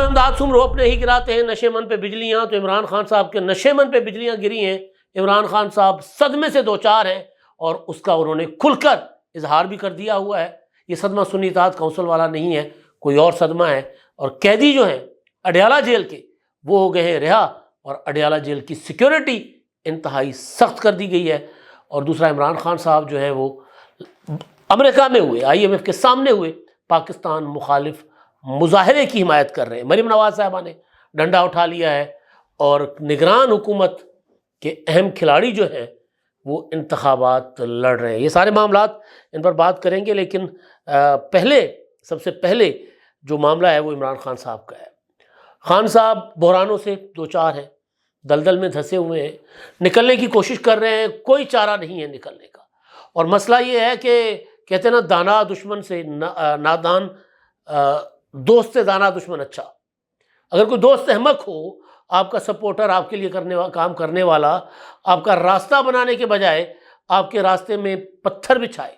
انداز سم روپ نے ہی گراتے ہیں نشے من پہ بجلیاں، تو عمران خان صاحب کے نشے من پہ بجلیاں گری ہیں. عمران خان صاحب صدمے سے دوچار ہیں اور اس کا انہوں نے کھل کر اظہار بھی کر دیا ہوا ہے. یہ صدمہ سنی اطاعت کونسل والا نہیں ہے، کوئی اور صدمہ ہے. اور قیدی جو ہیں اڈیالہ جیل کے وہ ہو گئے ہیں رہا، اور اڈیالہ جیل کی سیکیورٹی انتہائی سخت کر دی گئی ہے. اور دوسرا عمران خان صاحب جو ہیں وہ امریکہ میں ہوئے IMF کے سامنے ہوئے پاکستان مخالف مظاہرے کی حمایت کر رہے ہیں. مریم نواز صاحبہ نے ڈنڈا اٹھا لیا ہے اور نگران حکومت کے اہم کھلاڑی جو ہیں وہ انتخابات لڑ رہے ہیں. یہ سارے معاملات ان پر بات کریں گے، لیکن سب سے پہلے جو معاملہ ہے وہ عمران خان صاحب کا ہے. خان صاحب بحرانوں سے دوچار ہیں، دلدل میں دھسے ہوئے ہیں، نکلنے کی کوشش کر رہے ہیں، کوئی چارہ نہیں ہے نکلنے کا. اور مسئلہ یہ ہے کہ کہتے ہیں نا، دانا دشمن سے نادان دوست سے دانا دشمن اچھا. اگر کوئی دوست احمق ہو، آپ کا سپورٹر، آپ کے لیے کام کرنے والا، آپ کا راستہ بنانے کے بجائے آپ کے راستے میں پتھر بچھائے،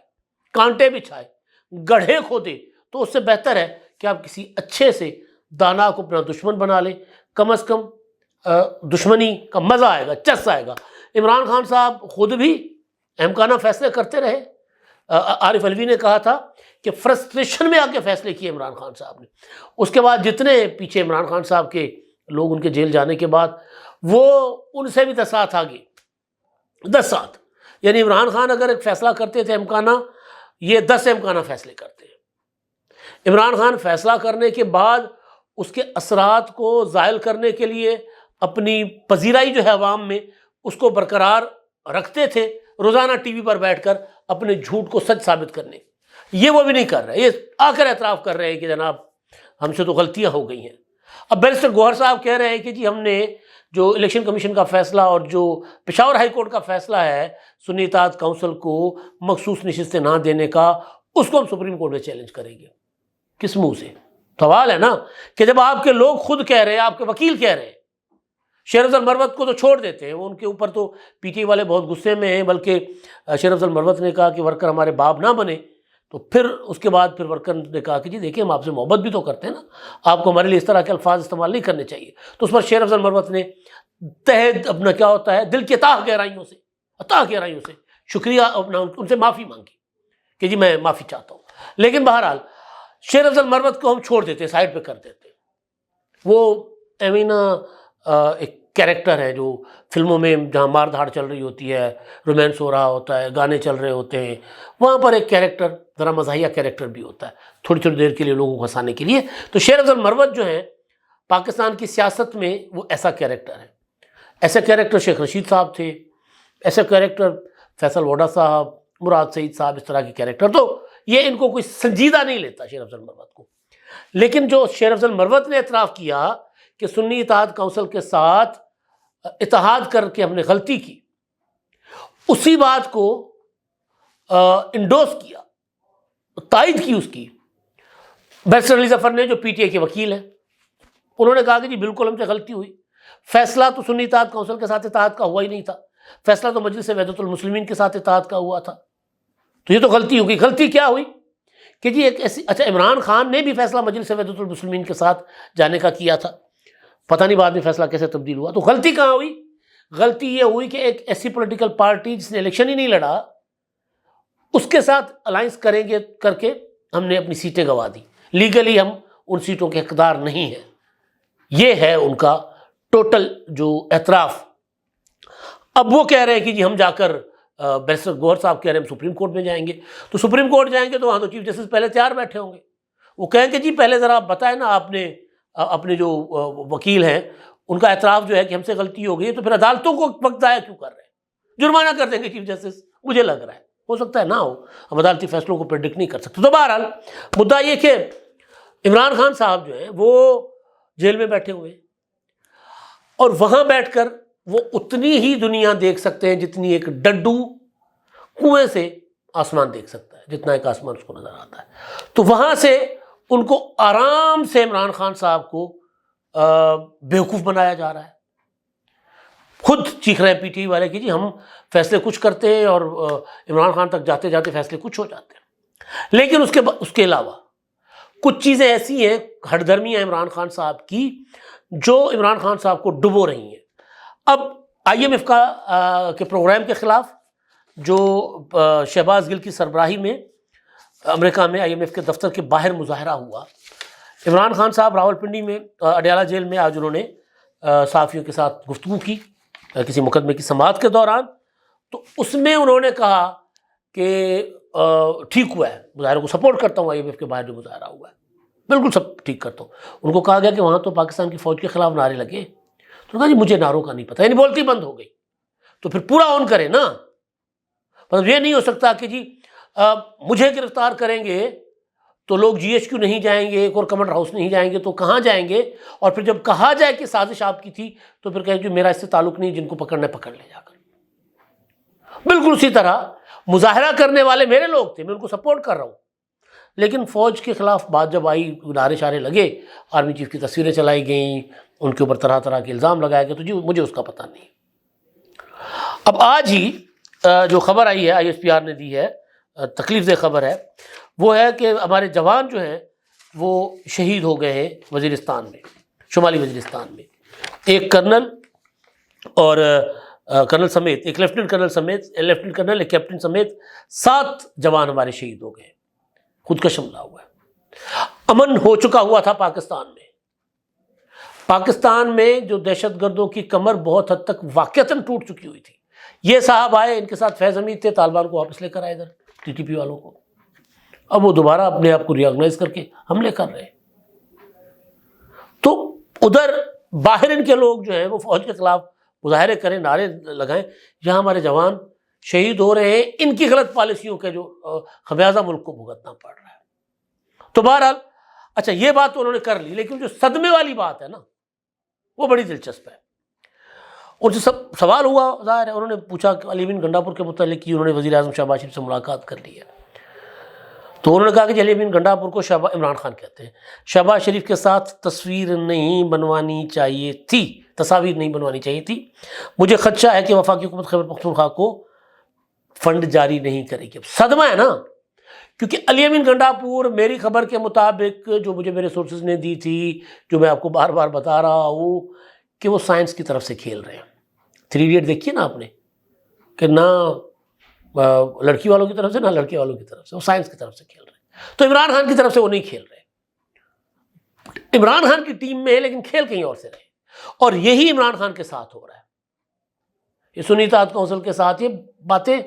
کانٹے بچھائے، گڑھے کھودے، تو اس سے بہتر ہے کہ آپ کسی اچھے سے دانا کو اپنا دشمن بنا لیں. کم از کم دشمنی کا مزہ آئے گا، چس آئے گا. عمران خان صاحب خود بھی احمقانہ فیصلے کرتے رہے. عارف علوی نے کہا تھا کہ فرسٹریشن میں آ کے فیصلے کیے عمران خان صاحب نے. اس کے بعد جتنے پیچھے عمران خان صاحب کے لوگ ان کے جیل جانے کے بعد، وہ ان سے بھی 10 ساتھ آگے، 10 ساتھ. یعنی عمران خان اگر ایک فیصلہ کرتے تھے احمقانہ، یہ 10 احمقانہ فیصلے کرتے ہیں. عمران خان فیصلہ کرنے کے بعد اس کے اثرات کو زائل کرنے کے لیے اپنی پذیرائی جو ہے عوام میں، اس کو برقرار رکھتے تھے روزانہ ٹی وی پر بیٹھ کر اپنے جھوٹ کو سچ ثابت کرنے. یہ وہ بھی نہیں کر رہے، یہ آ کر اعتراف کر رہے ہیں کہ جناب ہم سے تو غلطیاں ہو گئی ہیں. اب بیرسٹر گوہر صاحب کہہ رہے ہیں کہ جی ہم نے جو الیکشن کمیشن کا فیصلہ اور جو پشاور ہائی کورٹ کا فیصلہ ہے سنی اطاعت کونسل کو مخصوص نشستیں نہ دینے کا، اس کو ہم سپریم کورٹ میں چیلنج کریں گے. کس منہ سے؟ سوال ہے نا کہ جب آپ کے لوگ خود کہہ رہے ہیں، آپ کے وکیل کہہ رہے ہیں. شیر افضل مروت کو تو چھوڑ دیتے ہیں، وہ ان کے اوپر تو پی ٹی والے بہت غصے میں ہیں، بلکہ شیر افضل مروت نے کہا کہ ورکر ہمارے باپ نہ بنے. تو پھر اس کے بعد پھر ورکر نے کہا کہ جی دیکھیں ہم آپ سے محبت بھی تو کرتے ہیں نا، آپ کو ہمارے لیے اس طرح کے الفاظ استعمال نہیں کرنے چاہیے. تو اس پر شیر افضل مروت نے تحت اپنا کیا ہوتا ہے دل کے تاہ گہرائیوں سے شکریہ اپنا ان سے معافی مانگی کہ جی میں معافی چاہتا ہوں. لیکن بہرحال شیر افضل مروت کو ہم چھوڑ دیتے، سائڈ پہ کر دیتے. وہ ایمینا ایک کیریکٹر ہے جو فلموں میں جہاں مار دھاڑ چل رہی ہوتی ہے، رومانس ہو رہا ہوتا ہے، گانے چل رہے ہوتے ہیں، وہاں پر ایک کیریکٹر ذرا مزاحیہ کیریکٹر بھی ہوتا ہے تھوڑی تھوڑی دیر کے لیے لوگوں کو ہنسانے کے لیے. تو شیر افضل مروت جو ہیں پاکستان کی سیاست میں وہ ایسا کیریکٹر ہے. ایسے کیریکٹر شیخ رشید صاحب تھے، ایسے کیریکٹر فیصل ووڈا صاحب، مراد سعید صاحب، اس طرح کے کیریکٹر. تو یہ ان کو کوئی سنجیدہ نہیں لیتا شیر افضل مروت کو. لیکن جو شیر افضل مروت نے اعتراف کیا کہ سنی اطاعت کونسل کے ساتھ اتحاد کر کے ہم نے غلطی کی، اسی بات کو انڈوس کیا، تائید کی اس کی بیرسٹر علی ظفر نے جو پی ٹی آئی کے وکیل ہیں. انہوں نے کہا کہ جی بالکل ہم سے غلطی ہوئی. فیصلہ تو سنی اطاعت کونسل کے ساتھ اتحاد کا ہوا ہی نہیں تھا، فیصلہ تو مجلس وحدت المسلمین کے ساتھ اتحاد کا ہوا تھا. تو یہ تو غلطی ہوگی. غلطی کیا ہوئی کہ جی ایک ایسی، اچھا عمران خان نے بھی فیصلہ مجلس وحدت المسلمین کے ساتھ جانے کا کیا تھا، پتہ نہیں بعد میں فیصلہ کیسے تبدیل ہوا. تو غلطی کہاں ہوئی؟ غلطی یہ ہوئی کہ ایک ایسی پولیٹیکل پارٹی جس نے الیکشن ہی نہیں لڑا، اس کے ساتھ الائنس کریں گے کر کے ہم نے اپنی سیٹیں گنوا دی. لیگلی ہم ان سیٹوں کے حقدار نہیں ہیں. یہ ہے ان کا ٹوٹل جو اعتراف. اب وہ کہہ رہے ہیں کہ جی ہم جا کر بیرسٹر گوہر صاحب کہہ رہے ہیں ہم سپریم کورٹ میں جائیں گے. تو سپریم کورٹ جائیں گے تو وہاں تو چیف جسٹس پہلے تیار بیٹھے ہوں گے. وہ کہیں کہ جی پہلے ذرا آپ بتائیں نا، آپ نے اپنے جو وکیل ہیں ان کا اعتراف جو ہے کہ ہم سے غلطی ہو گئی، تو پھر عدالتوں کو وقت ضائع کیوں کر رہے ہیں؟ جرمانہ کر دیں گے چیف جسٹس. مجھے لگ رہا ہے ہو سکتا ہے نہ ہو، ہم عدالتی فیصلوں کو پریڈکٹ نہیں کر سکتے. تو بہرحال مدعا یہ کہ عمران خان صاحب جو ہیں وہ جیل میں بیٹھے ہوئے، اور وہاں بیٹھ کر وہ اتنی ہی دنیا دیکھ سکتے ہیں جتنی ایک ڈڈو کنویں سے آسمان دیکھ سکتا ہے، جتنا ایک آسمان اس کو نظر آتا ہے. تو وہاں سے ان کو آرام سے عمران خان صاحب کو بیوقوف بنایا جا رہا ہے. خود چیخ رہے ہیں پی ٹی آئی والے کہ جی ہم فیصلے کچھ کرتے ہیں اور عمران خان تک جاتے جاتے فیصلے کچھ ہو جاتے ہیں. لیکن اس کے علاوہ کچھ چیزیں ایسی ہیں، ہٹ درمیاں عمران خان صاحب کی، جو عمران خان صاحب کو ڈبو رہی ہیں۔ اب آئی ایم ایف کے پروگرام کے خلاف جو شہباز گل کی سربراہی میں امریکہ میں آئی ایم ایف کے دفتر کے باہر مظاہرہ ہوا، عمران خان صاحب راولپنڈی میں اڈیالہ جیل میں آج انہوں نے صحافیوں کے ساتھ گفتگو کی کسی مقدمے کی سماعت کے دوران، تو اس میں انہوں نے کہا کہ ٹھیک ہوا ہے، مظاہرے کو سپورٹ کرتا ہوں، آئی ایم ایف کے باہر جو مظاہرہ ہوا ہے بالکل سب ٹھیک کرتا ہوں۔ ان کو کہا گیا کہ وہاں تو پاکستان کی فوج کے خلاف نعرے لگے، تو کہا جی مجھے نعروں کا نہیں پتہ، یعنی بولتی بند ہو گئی، تو پھر پورا آن کرے نا، مطلب یہ نہیں ہو سکتا کہ جی مجھے گرفتار کریں گے تو لوگ جی ایچ کیو نہیں جائیں گے، ایک اور کمانڈر ہاؤس نہیں جائیں گے، تو کہاں جائیں گے؟ اور پھر جب کہا جائے کہ سازش آپ کی تھی تو پھر کہیں جو میرا اس سے تعلق نہیں، جن کو پکڑنا ہے پکڑ لے جا کر۔ بالکل اسی طرح مظاہرہ کرنے والے میرے لوگ تھے، میں ان کو سپورٹ کر رہا ہوں، لیکن فوج کے خلاف بات جب آئی، نعرے شارے لگے، آرمی چیف کی تصویریں چلائی گئیں، ان کے اوپر طرح طرح کے الزام لگائے گئے، تو جی مجھے اس کا پتہ نہیں۔ اب آج ہی جو خبر آئی ہے، آئی ایس پی آر نے دی ہے، تکلیف دہ خبر ہے، وہ ہے کہ ہمارے جوان جو ہیں وہ شہید ہو گئے ہیں وزیرستان میں، شمالی وزیرستان میں، ایک کرنل اور کرنل سمیت، ایک لیفٹنٹ کرنل سمیت، لیفٹنٹ کرنل، ایک کیپٹن سمیت 7 جوان ہمارے شہید ہو گئے ہیں، خودکش حملہ ہوا ہے۔ امن ہو چکا ہوا تھا پاکستان میں، پاکستان میں جو دہشت گردوں کی کمر بہت حد تک واقعتاً ٹوٹ چکی ہوئی تھی۔ یہ صاحب آئے، ان کے ساتھ فیض حمید تھے، طالبان کو واپس لے کر آئے ادھر، ٹی ٹی پی والوں کو، اب وہ دوبارہ اپنے آپ کو ری آرگنائز کر کے حملے کر رہے ہیں۔ تو ادھر باہر ان کے لوگ جو ہیں وہ فوج کے خلاف مظاہرے کریں، نعرے لگائیں، یہاں ہمارے جوان شہید ہو رہے ہیں، ان کی غلط پالیسیوں کے جو خمیازہ ملک کو بھگتنا پڑ رہا ہے۔ تو بہرحال اچھا یہ بات تو انہوں نے کر لی، لیکن جو صدمے والی بات ہے نا وہ بڑی دلچسپ ہے۔ اور جو سوال ہوا، ظاہر ہے انہوں نے پوچھا کہ علی امین گنڈا پور کے متعلق کی، انہوں نے وزیر اعظم شہباز شریف سے ملاقات کر لی ہے، تو انہوں نے کہا کہ علی امین گنڈا پور کو عمران خان کہتے ہیں، شہباز شریف کے ساتھ تصویر نہیں بنوانی چاہیے تھی، تصاویر نہیں بنوانی چاہیے تھی، مجھے خدشہ ہے کہ وفاقی حکومت خیبر پختونخوا کو فنڈ جاری نہیں کرے گی۔ اب صدمہ ہے نا، کیونکہ علی امین گنڈا پور میری خبر کے مطابق جو مجھے میرے سورسز نے دی تھی، جو میں آپ کو بار بار بتا رہا ہوں کہ وہ سائنس کی طرف سے کھیل رہے ہیں۔ 3 ایڈیٹ دیکھیے نا آپ نے، کہ نہ لڑکی والوں کی طرف سے نہ لڑکے والوں کی طرف سے، وہ سائنس کی طرف سے کھیل رہے ہیں۔ تو عمران خان کی طرف سے وہ نہیں کھیل رہے، عمران خان کی ٹیم میں ہے لیکن کھیل کہیں اور سے رہے، اور یہی عمران خان کے ساتھ ہو رہا ہے۔ یہ سنی اتحاد کونسل کے ساتھ یہ باتیں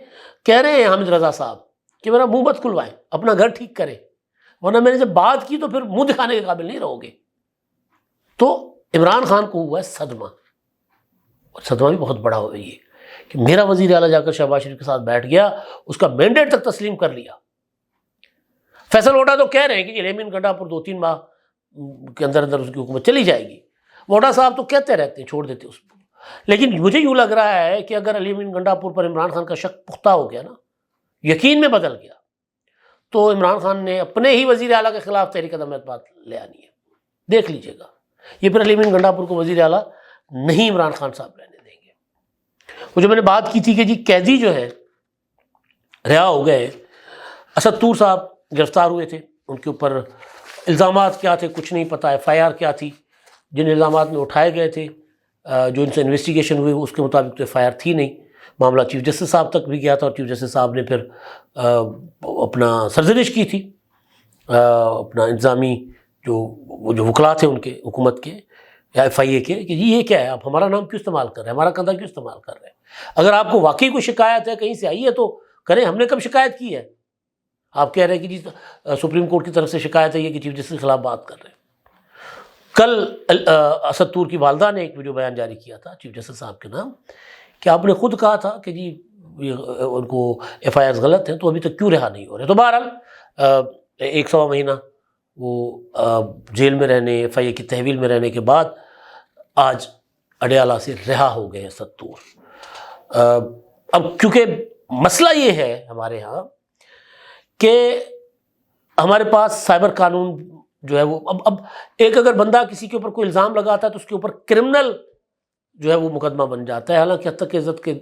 کہہ رہے ہیں حامد رضا صاحب کہ میرا منہ مت کھلوائیں، اپنا گھر ٹھیک کریں، ورنہ میں نے جب بات کی تو پھر منہ دکھانے کے قابل نہیں رہو گے۔ تو عمران خان کو ہوا ہے صدمہ، اور صدمہ بھی بہت بڑا ہوا یہ کہ میرا وزیر اعلیٰ جا کر شہباز شریف کے ساتھ بیٹھ گیا، اس کا مینڈیٹ تک تسلیم کر لیا۔ فیصل ووٹا تو کہہ رہے ہیں کہ علی امین گنڈا پور 2-3 ماہ کے اندر اندر اس کی حکومت چلی جائے گی، ووٹا صاحب تو کہتے رہتے ہیں، چھوڑ دیتے اس کو، لیکن مجھے یوں لگ رہا ہے کہ اگر علی امین گنڈا پور پر عمران خان کا شک پختہ ہو گیا نا، یقین میں بدل گیا، تو عمران خان نے اپنے ہی وزیر اعلیٰ کے خلاف تحریک عدم اعتماد لے آنی ہے۔ دیکھ لیجئے گا، یہ پھر علی امین گنڈا پور کو وزیر اعلیٰ نہیں عمران خان صاحب رہنے دیں گے۔ وہ جو میں نے بات کی تھی کہ جی قیدی جو ہے رہا ہو گئے، اسد طور صاحب گرفتار ہوئے تھے، ان کے اوپر الزامات کیا تھے کچھ نہیں پتہ، ایف آئی آر کیا تھی، جن الزامات میں اٹھائے گئے تھے، جو ان سے انویسٹیگیشن ہوئی اس کے مطابق تو ایف آئی آر تھی نہیں، معاملہ چیف جسٹس صاحب تک بھی گیا تھا، اور چیف جسٹس صاحب نے پھر اپنا سرزنش کی تھی، اپنا انتظامی جو وکلاء تھے ان کے حکومت کے یا ایف آئی اے کے، کہ جی یہ کیا ہے، آپ ہمارا نام کیوں استعمال کر رہے ہیں، ہمارا کندھا کیوں استعمال کر رہے ہیں، اگر آپ کو واقعی کوئی شکایت ہے کہیں سے آئی ہے تو کریں، ہم نے کب شکایت کی ہے؟ آپ کہہ رہے ہیں کہ جی سپریم کورٹ کی طرف سے شکایت ہے یہ کہ چیف جسٹس کے خلاف بات کر رہے ہیں۔ کل اسد طور کی والدہ نے ایک ویڈیو بیان جاری کیا تھا چیف جسٹس صاحب کے نام، کہ آپ نے خود کہا تھا کہ جی ان کو ایف آئی آرز غلط ہیں تو ابھی تک کیوں رہا نہیں ہو رہے۔ تو بہرحال 1 مہینہ وہ جیل میں رہنے، ایف آئی اے کی تحویل میں رہنے کے بعد آج اڈیالہ سے رہا ہو گئے اسد طور۔ اب کیونکہ مسئلہ یہ ہے ہمارے ہاں کہ ہمارے پاس سائبر قانون جو ہے وہ اب ایک اگر بندہ کسی کے اوپر کوئی الزام لگاتا ہے تو اس کے اوپر کرمنل جو ہے وہ مقدمہ بن جاتا ہے، حالانکہ حد تک عزت کے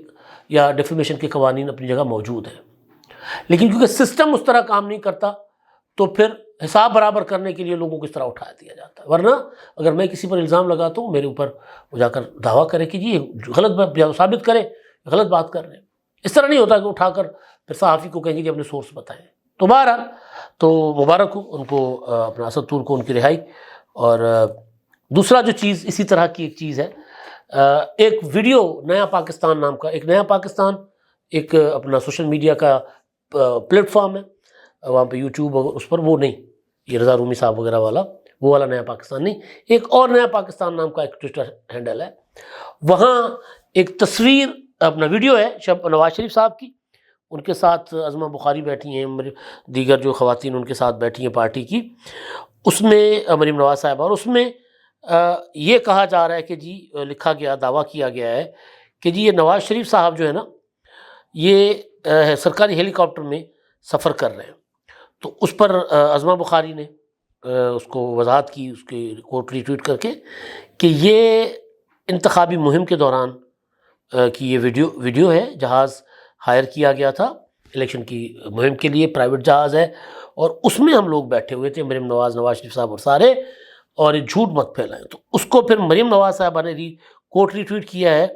یا ڈیفیمیشن کے قوانین اپنی جگہ موجود ہیں، لیکن کیونکہ سسٹم اس طرح کام نہیں کرتا تو پھر حساب برابر کرنے کے لیے لوگوں کو اس طرح اٹھا دیا جاتا ہے. ورنہ اگر میں کسی پر الزام لگاتا ہوں، میرے اوپر وہ جا کر دعویٰ کرے کہ جی غلط بات ثابت کرے، غلط بات کر رہے ہیں. اس طرح نہیں ہوتا کہ اٹھا کر پھر صحافی کو کہیں گے جی اپنے سورس بتائیں. تو بہرحال تو مبارک ہو ان کو، اپنا اسد طور کو ان کی رہائی. اور دوسرا جو چیز اسی طرح کی ایک چیز ہے، ایک ویڈیو نیا پاکستان نام کا، ایک نیا پاکستان ایک اپنا سوشل میڈیا کا پلیٹ فارم ہے، وہاں پہ یوٹیوب اس پر، وہ نہیں یہ رضا رومی صاحب وغیرہ والا، وہ والا نیا پاکستان نہیں، ایک اور نیا پاکستان نام کا ایک ٹویٹر ہینڈل ہے. وہاں ایک تصویر اپنا ویڈیو ہے نواز شریف صاحب کی، ان کے ساتھ عظمہ بخاری بیٹھی ہیں، دیگر جو خواتین ان کے ساتھ بیٹھی ہیں پارٹی کی، اس میں مریم نواز صاحب، اور اس میں یہ کہا جا رہا ہے کہ جی لکھا گیا، دعویٰ کیا گیا ہے کہ جی یہ نواز شریف صاحب جو ہے نا یہ سرکاری ہیلی کاپٹر میں سفر کر رہے ہیں. تو اس پر عظمہ بخاری نے اس کو وضاحت کی، اس کے کوٹ ری ٹویٹ کر کے، کہ یہ انتخابی مہم کے دوران کی یہ ویڈیو ہے، جہاز ہائر کیا گیا تھا الیکشن کی مہم کے لیے، پرائیویٹ جہاز ہے، اور اس میں ہم لوگ بیٹھے ہوئے تھے، مریم نواز شریف صاحب اور سارے، اور یہ جھوٹ مت پھیلائیں. تو اس کو پھر مریم نواز صاحبہ نے کوٹ ری ٹویٹ کیا ہے،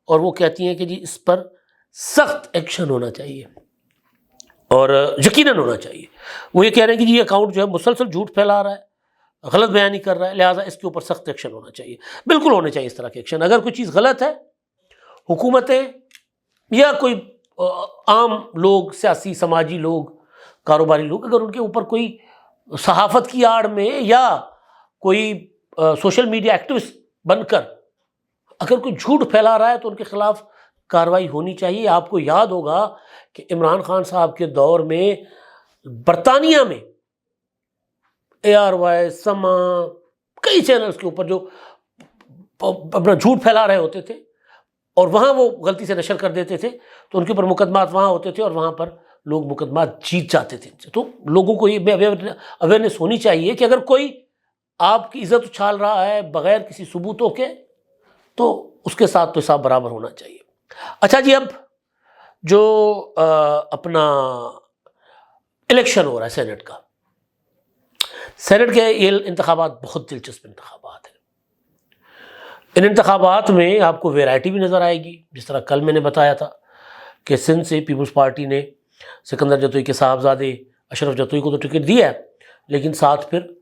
اور وہ کہتی ہیں کہ جی اس پر سخت ایکشن ہونا چاہیے اور یقیناً ہونا چاہیے. وہ یہ کہہ رہے ہیں کہ جی یہ اکاؤنٹ جو ہے مسلسل جھوٹ پھیلا رہا ہے، غلط بیانی کر رہا ہے، لہٰذا اس کے اوپر سخت ایکشن ہونا چاہیے. بالکل ہونے چاہیے اس طرح کے ایکشن. اگر کوئی چیز غلط ہے، حکومتیں یا کوئی عام لوگ، سیاسی سماجی لوگ، کاروباری لوگ، اگر ان کے اوپر کوئی صحافت کی آڑ میں یا کوئی سوشل میڈیا ایکٹیوسٹ بن کر اگر کوئی جھوٹ پھیلا رہا ہے تو ان کے خلاف کارروائی ہونی چاہیے. آپ کو یاد ہوگا کہ عمران خان صاحب کے دور میں برطانیہ میں ARY، سما، کئی چینلز کے اوپر جو اپنا جھوٹ پھیلا رہے ہوتے تھے اور وہاں وہ غلطی سے نشر کر دیتے تھے تو ان کے اوپر مقدمات وہاں ہوتے تھے اور وہاں پر لوگ مقدمات جیت جاتے تھے. تو لوگوں کو یہ اویئرنیس ہونی چاہیے کہ اگر کوئی آپ کی عزت اچھال رہا ہے بغیر کسی ثبوتوں کے تو اس کے ساتھ تو حساب برابر ہونا چاہیے. اچھا جی، اب جو اپنا الیکشن ہو رہا ہے سینٹ کا، سینٹ کے یہ انتخابات بہت دلچسپ انتخابات ہیں. ان انتخابات میں آپ کو ویرائٹی بھی نظر آئے گی. جس طرح کل میں نے بتایا تھا کہ سندھ سے پیپلز پارٹی نے سکندر جتوئی کے صاحبزادے اشرف جتوئی کو تو ٹکٹ دیا ہے، لیکن ساتھ پھر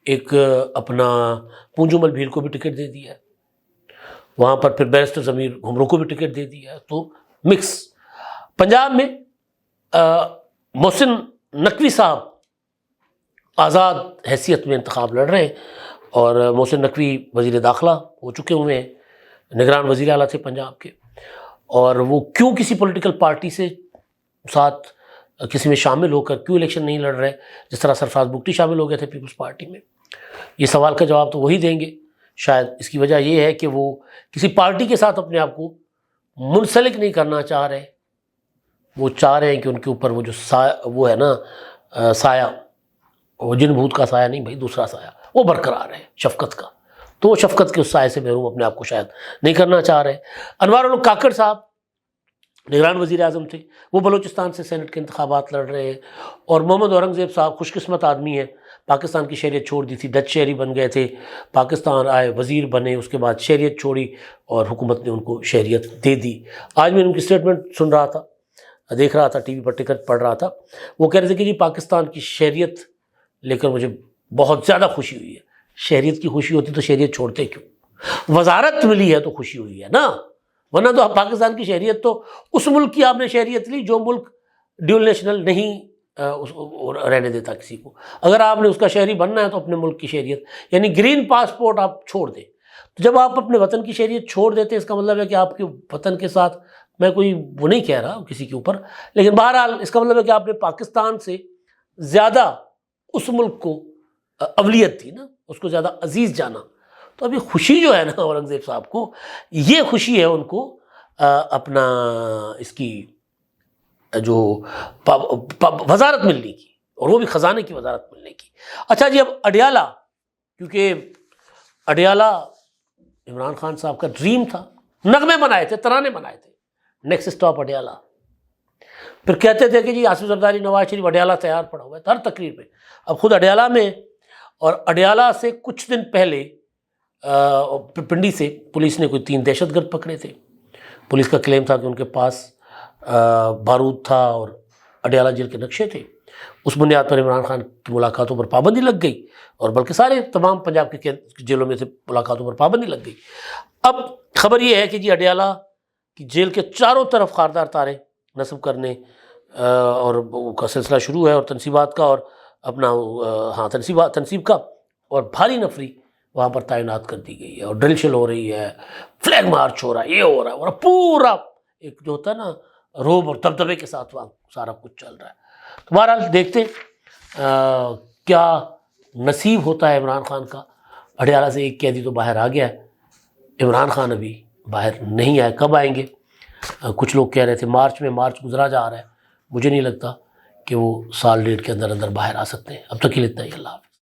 ایک اپنا پونجو مل بھیل کو بھی ٹکٹ دے دیا ہے. وہاں پر پھر بیرسٹر ضمیر گھمرو کو بھی ٹکٹ دے دیا ہے. تو مکس. پنجاب میں محسن نقوی صاحب آزاد حیثیت میں انتخاب لڑ رہے ہیں، اور محسن نقوی وزیر داخلہ ہو چکے ہوئے ہیں، نگران وزیر اعلیٰ تھے پنجاب کے، اور وہ کیوں کسی پولیٹیکل پارٹی سے ساتھ کسی میں شامل ہو کر کیوں الیکشن نہیں لڑ رہے، جس طرح سرفراز بگٹی شامل ہو گئے تھے پیپلز پارٹی میں. یہ سوال کا جواب تو وہی دیں گے. شاید اس کی وجہ یہ ہے کہ وہ کسی پارٹی کے ساتھ اپنے آپ کو منسلک نہیں کرنا چاہ رہے. وہ چاہ رہے ہیں کہ ان کے اوپر وہ جو وہ ہے نا سایہ، وہ جن بھوت کا سایہ نہیں بھائی، دوسرا سایہ وہ برقرار ہے، شفقت کا. تو وہ شفقت کے اس سایہ سے محروم اپنے آپ کو شاید نہیں کرنا چاہ رہے. انوار الحق کاکڑ صاحب نگران وزیر اعظم تھے، وہ بلوچستان سے سینٹ کے انتخابات لڑ رہے ہیں. اور محمد اورنگزیب صاحب خوش قسمت آدمی ہیں، پاکستان کی شہریت چھوڑ دی تھی، ڈچ شہری بن گئے تھے، پاکستان آئے، وزیر بنے، اس کے بعد شہریت چھوڑی اور حکومت نے ان کو شہریت دے دی. آج میں ان کی اسٹیٹمنٹ سن رہا تھا، دیکھ رہا تھا ٹی وی پر، ٹکٹ پڑھ رہا تھا. وہ کہہ رہے تھے کہ جی پاکستان کی شہریت لے کر مجھے بہت زیادہ خوشی ہوئی ہے. شہریت کی خوشی ہوتی تو شہریت چھوڑتے کیوں؟ وزارت ملی ہے تو خوشی ہوئی ہے نا، ورنہ تو پاکستان کی شہریت تو اس ملک کی آپ نے شہریت لی جو ملک ڈیول نیشنل نہیں رہنے دیتا کسی کو. اگر آپ نے اس کا شہری بننا ہے تو اپنے ملک کی شہریت، یعنی گرین پاسپورٹ آپ چھوڑ دیں. تو جب آپ اپنے وطن کی شہریت چھوڑ دیتے اس کا مطلب ہے کہ آپ کے وطن کے ساتھ، میں کوئی وہ نہیں کہہ رہا کسی کے اوپر، لیکن بہرحال اس کا مطلب ہے کہ آپ نے پاکستان سے زیادہ اس ملک کو اولیت تھی نا، اس کو زیادہ عزیز جانا. تو ابھی خوشی جو ہے نا اورنگزیب صاحب کو، یہ خوشی ہے ان کو اپنا اس کی جو وزارت ملنے کی، اور وہ بھی خزانے کی وزارت ملنے کی. اچھا جی، اب اڈیالہ، کیونکہ اڈیالہ عمران خان صاحب کا ڈریم تھا، نغمے بنائے تھے، ترانے بنائے تھے، نیکسٹ اسٹاپ اڈیالہ. پھر کہتے تھے کہ جی آصف زرداری نواز شریف اڈیالہ تیار پڑا ہوا ہے ہر تقریر میں. اب خود اڈیالہ میں، اور اڈیالہ سے کچھ دن پہلے پنڈی سے پولیس نے کوئی 3 دہشت گرد پکڑے تھے. پولیس کا کلیم تھا کہ ان کے پاس بارود تھا اور اڈیالہ جیل کے نقشے تھے. اس بنیاد پر عمران خان کی ملاقاتوں پر پابندی لگ گئی، اور بلکہ سارے تمام پنجاب کے جیلوں میں سے ملاقاتوں پر پابندی لگ گئی. اب خبر یہ ہے کہ جی اڈیالہ کی جیل کے چاروں طرف خاردار تارے نصب کرنے اور کا سلسلہ شروع ہے، اور تنصیبات کا اور اپنا تنصیب کا، اور بھاری نفری وہاں پر تعینات کر دی گئی ہے، اور ڈرل شل ہو رہی ہے، فلیگ مارچ ہو رہا ہے، یہ ہو رہا ہے، اور پورا ایک جو ہوتا ہے نا روب اور دبدبے کے ساتھ وہاں سارا کچھ چل رہا ہے. تو بہرحال دیکھتے ہیں کیا نصیب ہوتا ہے عمران خان کا. اڈیالہ سے ایک قیدی تو باہر آ گیا ہے، عمران خان ابھی باہر نہیں آئے. کب آئیں گے؟ کچھ لوگ کہہ رہے تھے مارچ گزرا جا رہا ہے، مجھے نہیں لگتا کہ وہ سال ڈیڑھ کے اندر باہر آ سکتے ہیں. اب تک کے لیے اتنا ہی. اللہ حافظ.